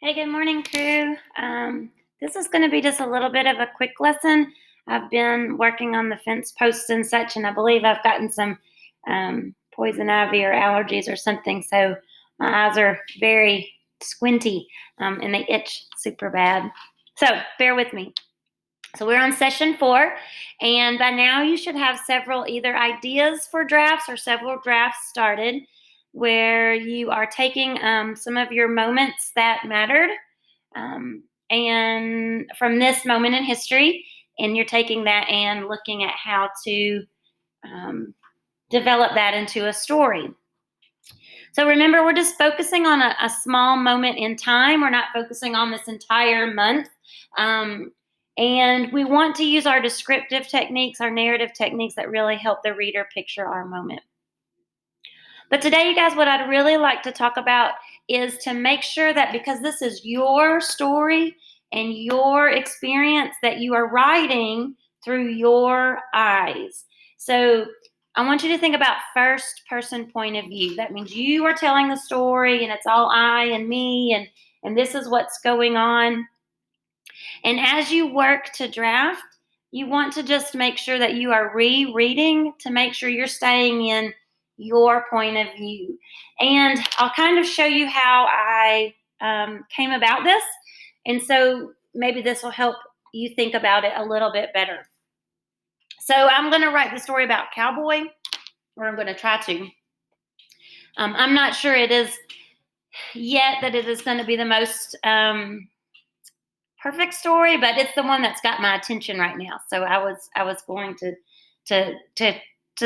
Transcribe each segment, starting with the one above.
Hey, good morning, crew. This is going to be just a little bit of a quick lesson. I've been working on the fence posts and such, and I believe I've gotten some poison ivy or allergies or something. So my eyes are very squinty and they itch super bad. So bear with me. So we're on session 4, and by now you should have several either ideas for drafts or several drafts started where you are taking some of your moments that mattered and from this moment in history, and you're taking that and looking at how to um, develop that into a story. So remember, we're just focusing on a small moment in time. We're not focusing on this entire month. And we want to use our descriptive techniques, our narrative techniques that really help the reader picture our moment. But today, you guys, what I'd really like to talk about is to make sure that because this is your story and your experience, that you are writing through your eyes. So I want you to think about first person point of view. That means you are telling the story and it's all I and me and this is what's going on. And as you work to draft, you want to just make sure that you are rereading to make sure you're staying in your point of view. And I'll kind of show you how I came about this. And so maybe this will help you think about it a little bit better. So I'm going to write the story about Cowboy, or I'm going to try to. I'm not sure it is yet that it is going to be the most perfect story, but it's the one that's got my attention right now. So I was going to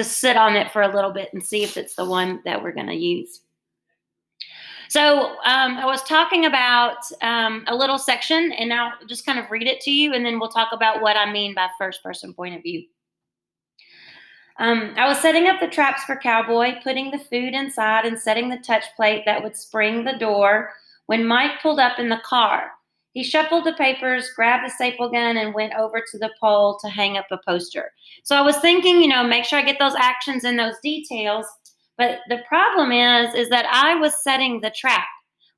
sit on it for a little bit and see if it's the one that we're going to use. So I was talking about a little section, and I'll just kind of read it to you, and then we'll talk about what I mean by first person point of view. I was setting up the traps for Cowboy, putting the food inside and setting the touch plate that would spring the door when Mike pulled up in the car. He shuffled the papers, grabbed the staple gun, and went over to the pole to hang up a poster. So I was thinking, make sure I get those actions and those details. But the problem is that I was setting the trap.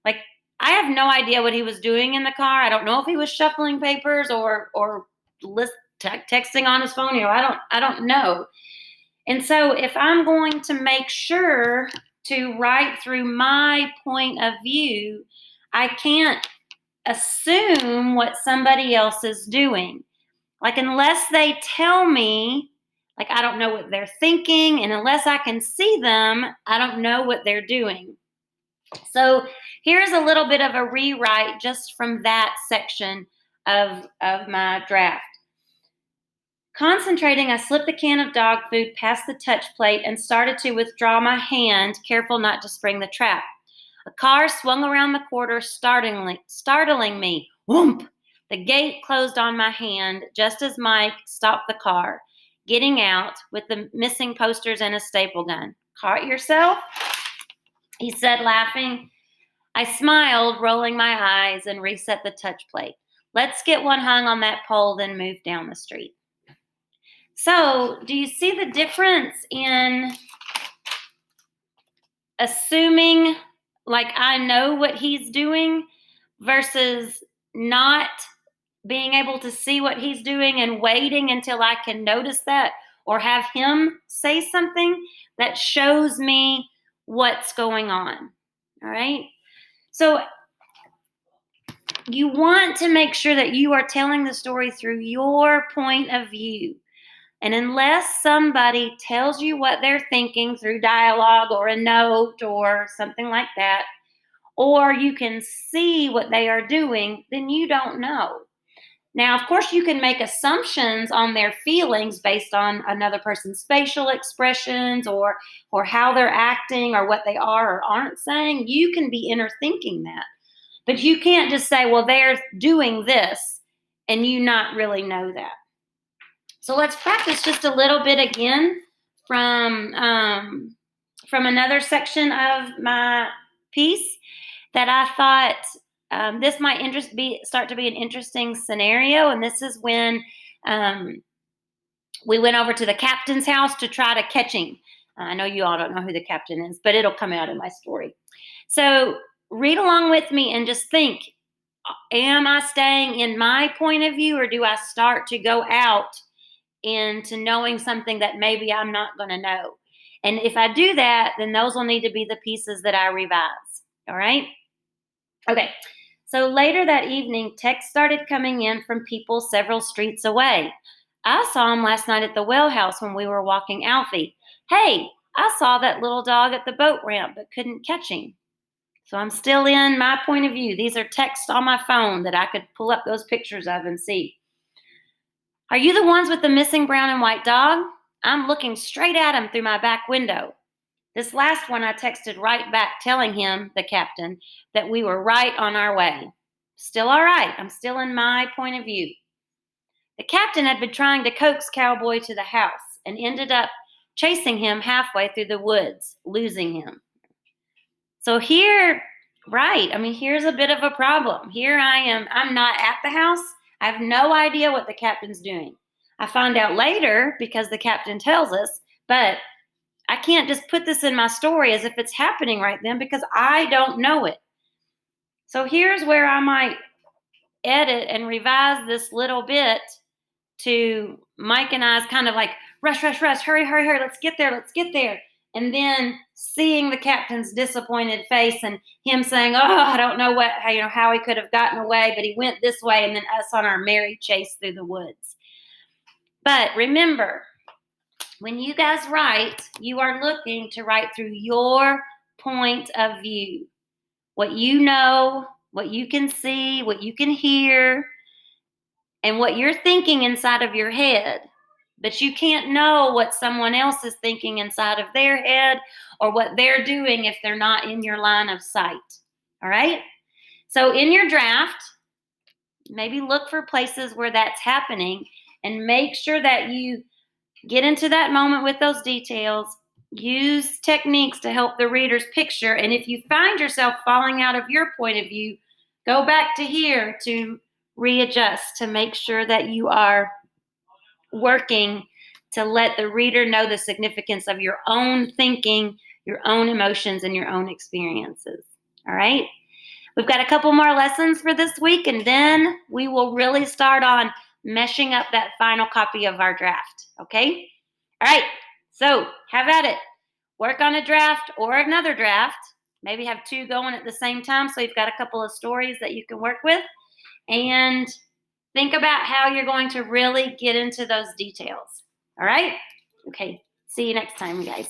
Like, I have no idea what he was doing in the car. I don't know if he was shuffling papers or texting on his phone. I don't know. And so if I'm going to make sure to write through my point of view, I can't assume what somebody else is doing. Like, unless they tell me, like, I don't know what they're thinking, and unless I can see them, I don't know what they're doing. So here's a little bit of a rewrite just from that section of my draft. Concentrating, I slipped the can of dog food past the touch plate and started to withdraw my hand, careful not to spring the trap. A car swung around the corner, startling me. Whoomp! The gate closed on my hand just as Mike stopped the car, getting out with the missing posters and a staple gun. Caught yourself? He said, laughing. I smiled, rolling my eyes, and reset the touch plate. Let's get one hung on that pole, then move down the street. So, do you see the difference in assuming like I know what he's doing versus not being able to see what he's doing and waiting until I can notice that or have him say something that shows me what's going on? All right. So you want to make sure that you are telling the story through your point of view. And unless somebody tells you what they're thinking through dialogue or a note or something like that, or you can see what they are doing, then you don't know. Now, of course, you can make assumptions on their feelings based on another person's facial expressions or how they're acting or what they are or aren't saying. You can be inner thinking that. But you can't just say, well, they're doing this, and you not really know that. So let's practice just a little bit again from another section of my piece that I thought this might start to be an interesting scenario. And this is when we went over to the captain's house to try to catch him. I know you all don't know who the captain is, but it'll come out in my story. So read along with me and just think, am I staying in my point of view, or do I start to go out into knowing something that maybe I'm not going to know? And if I do that, then those will need to be the pieces that I revise. All right? Okay. So later that evening, texts started coming in from people several streets away. I saw him last night at the well house when we were walking Alfie. Hey, I saw that little dog at the boat ramp but couldn't catch him. So I'm still in my point of view. These are texts on my phone that I could pull up those pictures of and see. Are you the ones with the missing brown and white dog? I'm looking straight at him through my back window. This last one I texted right back telling him, the captain, that we were right on our way. Still all right. I'm still in my point of view. The captain had been trying to coax Cowboy to the house and ended up chasing him halfway through the woods, losing him. So here, right, here's a bit of a problem. Here I am. I'm not at the house. I have no idea what the captain's doing. I find out later because the captain tells us, but I can't just put this in my story as if it's happening right then because I don't know it. So here's where I might edit and revise this little bit to Mike and I's kind of like, rush, hurry, let's get there. And then seeing the captain's disappointed face and him saying, I don't know how he could have gotten away, but he went this way, and then us on our merry chase through the woods. But remember, when you guys write, you are looking to write through your point of view. What you know, what you can see, what you can hear, and what you're thinking inside of your head. But you can't know what someone else is thinking inside of their head or what they're doing if they're not in your line of sight. All right? So in your draft, maybe look for places where that's happening and make sure that you get into that moment with those details. Use techniques to help the readers picture. And if you find yourself falling out of your point of view, go back to here to readjust to make sure that you are working to let the reader know the significance of your own thinking, your own emotions, and your own experiences. All right? We've got a couple more lessons for this week, and then we will really start on meshing up that final copy of our draft. Okay? All right. So have at it. Work on a draft or another draft. Maybe have two going at the same time so you've got a couple of stories that you can work with. And think about how you're going to really get into those details. All right? Okay. See you next time, you guys.